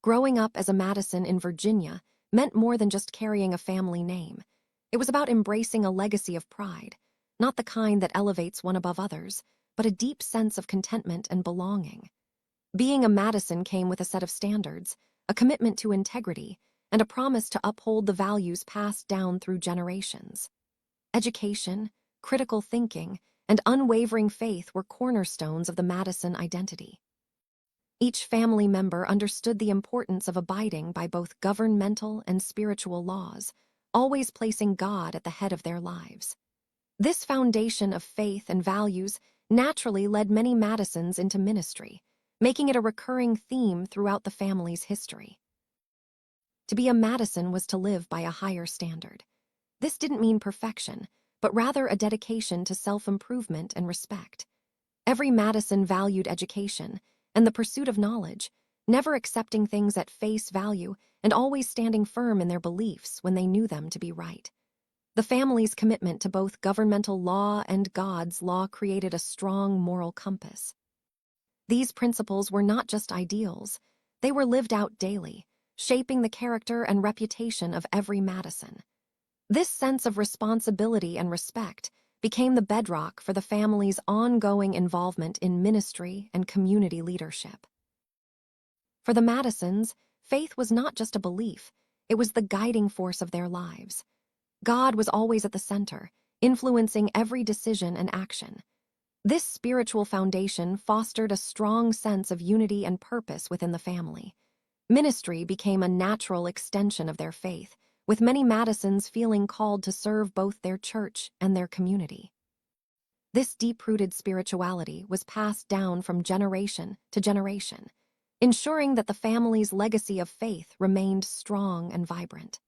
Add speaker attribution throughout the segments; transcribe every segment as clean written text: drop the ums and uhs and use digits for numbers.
Speaker 1: Growing up as a Madison in Virginia meant more than just carrying a family name. It was about embracing a legacy of pride, not the kind that elevates one above others, but a deep sense of contentment and belonging. Being a Madison came with a set of standards, a commitment to integrity, and a promise to uphold the values passed down through generations. Education, critical thinking, and unwavering faith were cornerstones of the Madison identity. Each family member understood the importance of abiding by both governmental and spiritual laws, always placing God at the head of their lives. This foundation of faith and values naturally led many Madisons into ministry, making it a recurring theme throughout the family's history. To be a Madison was to live by a higher standard. This didn't mean perfection, but rather a dedication to self-improvement and respect. Every Madison valued education and the pursuit of knowledge, never accepting things at face value and always standing firm in their beliefs when they knew them to be right. The family's commitment to both governmental law and God's law created a strong moral compass. These principles were not just ideals, they were lived out daily, shaping the character and reputation of every Madison. This sense of responsibility and respect became the bedrock for the family's ongoing involvement in ministry and community leadership. For the Madisons, faith was not just a belief, it was the guiding force of their lives. God was always at the center, influencing every decision and action. This spiritual foundation fostered a strong sense of unity and purpose within the family. Ministry became a natural extension of their faith, with many Madisons feeling called to serve both their church and their community. This deep-rooted spirituality was passed down from generation to generation, ensuring that the family's legacy of faith remained strong and vibrant.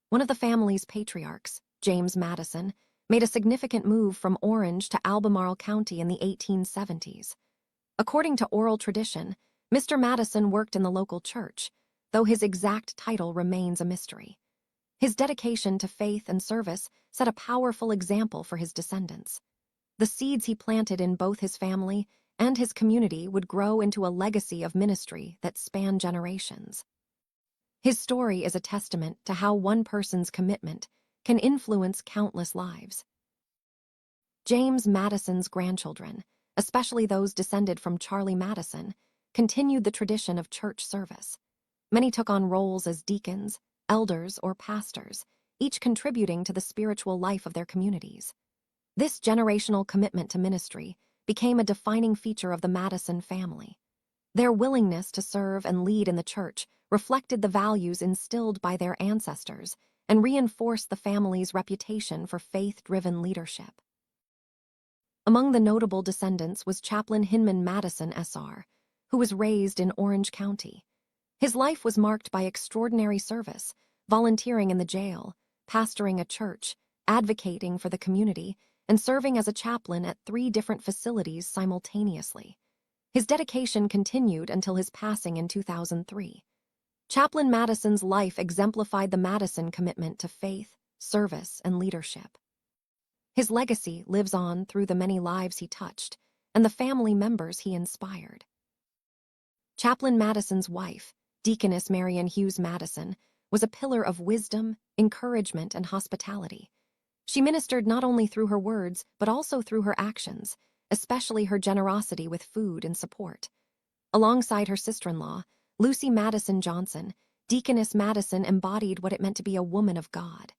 Speaker 1: One of the family's patriarchs, James Madison, made a significant move from Orange to Albemarle County in the 1870s. According to oral tradition, Mr. Madison worked in the local church, though his exact title remains a mystery. His dedication to faith and service set a powerful example for his descendants. The seeds he planted in both his family and his community would grow into a legacy of ministry that spanned generations. His story is a testament to how one person's commitment can influence countless lives. James Madison's grandchildren, especially those descended from Charlie Madison, continued the tradition of church service. Many took on roles as deacons, elders, or pastors, each contributing to the spiritual life of their communities. This generational commitment to ministry became a defining feature of the Madison family. Their willingness to serve and lead in the church reflected the values instilled by their ancestors and reinforced the family's reputation for faith-driven leadership. Among the notable descendants was Chaplain Hinman Madison, SR, who was raised in Orange County. His life was marked by extraordinary service, volunteering in the jail, pastoring a church, advocating for the community, and serving as a chaplain at 3 different facilities simultaneously. His dedication continued until his passing in 2003. Chaplain Madison's life exemplified the Madison commitment to faith, service, and leadership. His legacy lives on through the many lives he touched and the family members he inspired. Chaplain Madison's wife, Deaconess Marion Hughes Madison, was a pillar of wisdom, encouragement, and hospitality. She ministered not only through her words, but also through her actions, especially her generosity with food and support. Alongside her sister-in-law, Lucy Madison Johnson, Deaconess Madison embodied what it meant to be a woman of God.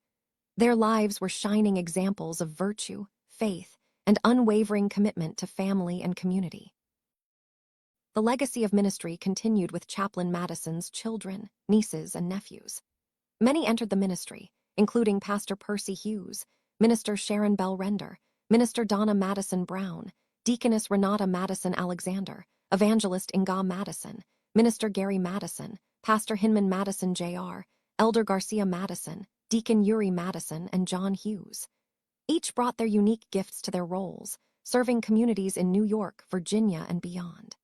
Speaker 1: Their lives were shining examples of virtue, faith, and unwavering commitment to family and community. The legacy of ministry continued with Chaplain Madison's children, nieces, and nephews. Many entered the ministry, including Pastor Percy Hughes, Minister Sharon Bell Render, Minister Donna Madison Brown, Deaconess Renata Madison Alexander, Evangelist Inga Madison, Minister Gary Madison, Pastor Hinman Madison Jr., Elder Garcia Madison, Deacon Yuri Madison, and John Hughes. Each brought their unique gifts to their roles, serving communities in New York, Virginia, and beyond.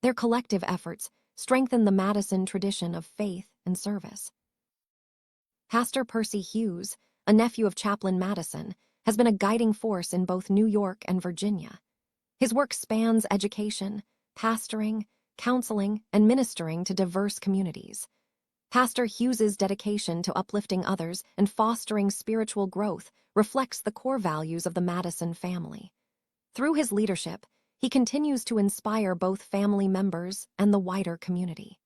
Speaker 1: Their collective efforts strengthened the Madison tradition of faith and service. Pastor Percy Hughes, a nephew of Chaplain Madison, has been a guiding force in both New York and Virginia. His work spans education, pastoring, counseling, and ministering to diverse communities. Pastor Hughes's dedication to uplifting others and fostering spiritual growth reflects the core values of the Madison family. Through his leadership, he continues to inspire both family members and the wider community.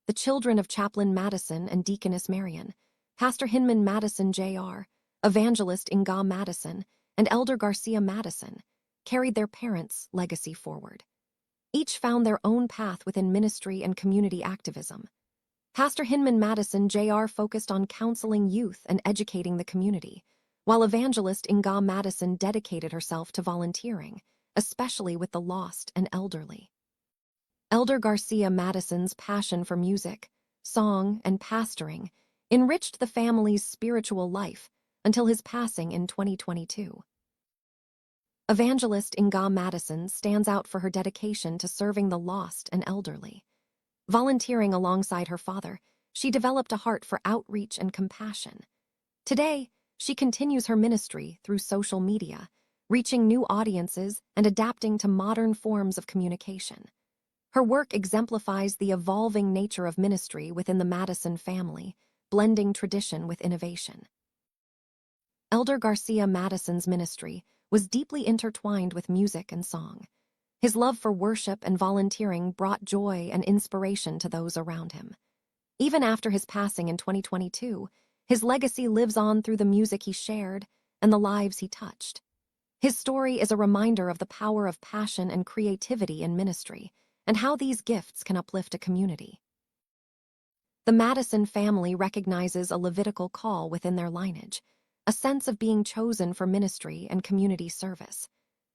Speaker 1: The children of Chaplain Madison and Deaconess Marion, Pastor Hinman Madison Jr., Evangelist Inga Madison, and Elder Garcia Madison, carried their parents' legacy forward. Each found their own path within ministry and community activism. Pastor Hinman Madison Jr. focused on counseling youth and educating the community, while Evangelist Inga Madison dedicated herself to volunteering, especially with the lost and elderly. Elder Garcia Madison's passion for music, song, and pastoring enriched the family's spiritual life until his passing in 2022. Evangelist Inga Madison stands out for her dedication to serving the lost and elderly. Volunteering alongside her father, she developed a heart for outreach and compassion. Today, she continues her ministry through social media, reaching new audiences and adapting to modern forms of communication. Her work exemplifies the evolving nature of ministry within the Madison family, blending tradition with innovation. Elder Garcia Madison's ministry was deeply intertwined with music and song. His love for worship and volunteering brought joy and inspiration to those around him. Even after his passing in 2022, his legacy lives on through the music he shared and the lives he touched. His story is a reminder of the power of passion and creativity in ministry, and how these gifts can uplift a community. The Madison family recognizes a Levitical call within their lineage, a sense of being chosen for ministry and community service.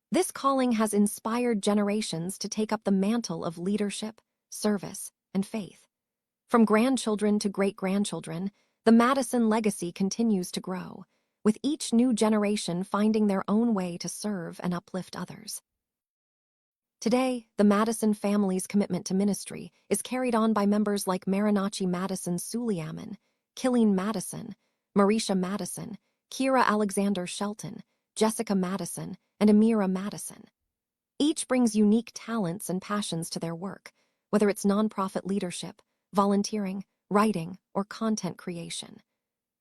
Speaker 1: This calling has inspired generations to take up the mantle of leadership, service, and faith. From grandchildren to great-grandchildren, the Madison legacy continues to grow, with each new generation finding their own way to serve and uplift others. Today, the Madison family's commitment to ministry is carried on by members like Marianachi Madison Suliaman, Killeen Madison, Marisha Madison, Kira Alexander Shelton, Jessica Madison, and Amira Madison. Each brings unique talents and passions to their work, whether it's nonprofit leadership, volunteering, writing, or content creation.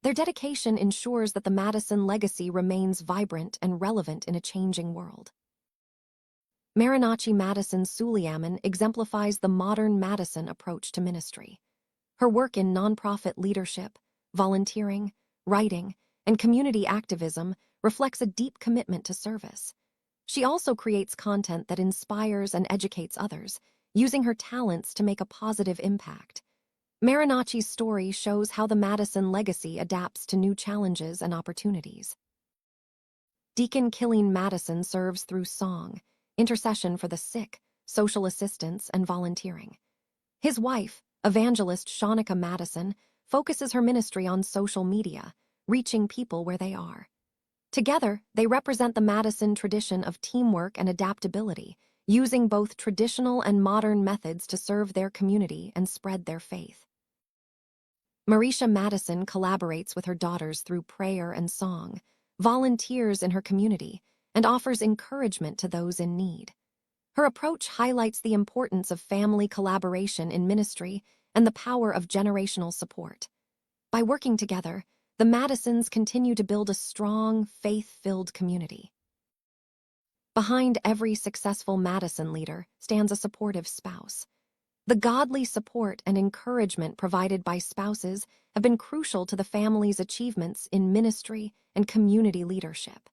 Speaker 1: Their dedication ensures that the Madison legacy remains vibrant and relevant in a changing world. Marianachi Madison Suliaman exemplifies the modern Madison approach to ministry. Her work in nonprofit leadership, volunteering, writing, and community activism reflects a deep commitment to service. She also creates content that inspires and educates others, using her talents to make a positive impact. Marianachi's story shows how the Madison legacy adapts to new challenges and opportunities. Deacon Killeen Madison serves through song, intercession for the sick, social assistance, and volunteering. His wife, evangelist Shanika Madison, focuses her ministry on social media, reaching people where they are. Together, they represent the Madison tradition of teamwork and adaptability, using both traditional and modern methods to serve their community and spread their faith. Marisha Madison collaborates with her daughters through prayer and song, volunteers in her community, and offers encouragement to those in need. Her approach highlights the importance of family collaboration in ministry and the power of generational support. By working together, the Madisons continue to build a strong, faith-filled community. Behind every successful Madison leader stands a supportive spouse. The godly support and encouragement provided by spouses have been crucial to the family's achievements in ministry and community leadership.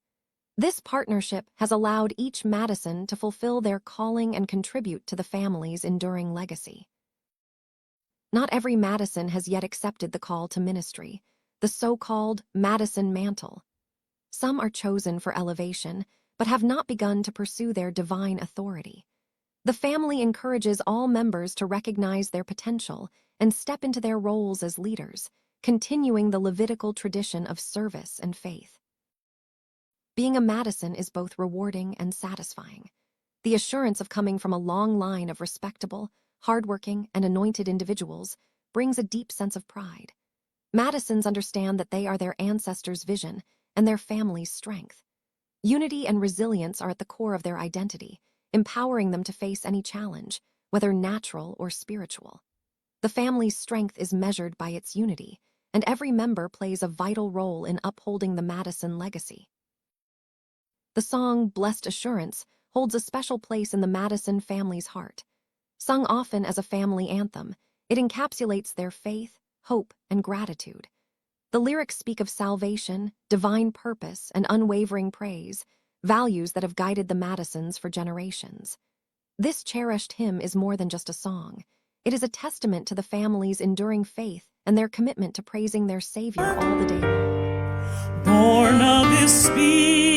Speaker 1: This partnership has allowed each Madison to fulfill their calling and contribute to the family's enduring legacy. Not every Madison has yet accepted the call to ministry, the so-called Madison mantle. Some are chosen for elevation, but have not begun to pursue their divine authority. The family encourages all members to recognize their potential and step into their roles as leaders, continuing the Levitical tradition of service and faith. Being a Madison is both rewarding and satisfying. The assurance of coming from a long line of respectable, hardworking, and anointed individuals brings a deep sense of pride. Madisons understand that they are their ancestors' vision and their family's strength. Unity and resilience are at the core of their identity, empowering them to face any challenge, whether natural or spiritual. The family's strength is measured by its unity, and every member plays a vital role in upholding the Madison legacy. The song Blessed Assurance holds a special place in the Madison family's heart. Sung often as a family anthem, it encapsulates their faith, hope, and gratitude. The lyrics speak of salvation, divine purpose, and unwavering praise, values that have guided the Madisons for generations. This cherished hymn is more than just a song. It is a testament to the family's enduring faith and their commitment to praising their Savior all the day long.
Speaker 2: Born of His Spirit,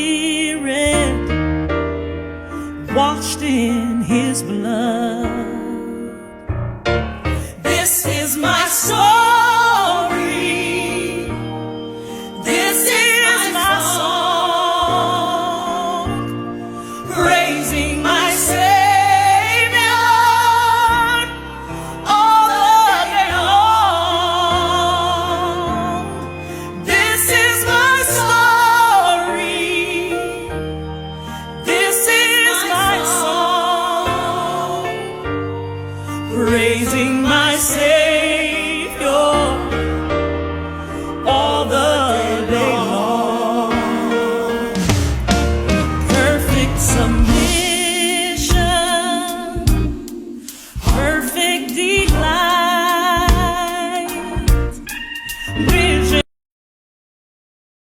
Speaker 2: washed in His blood. This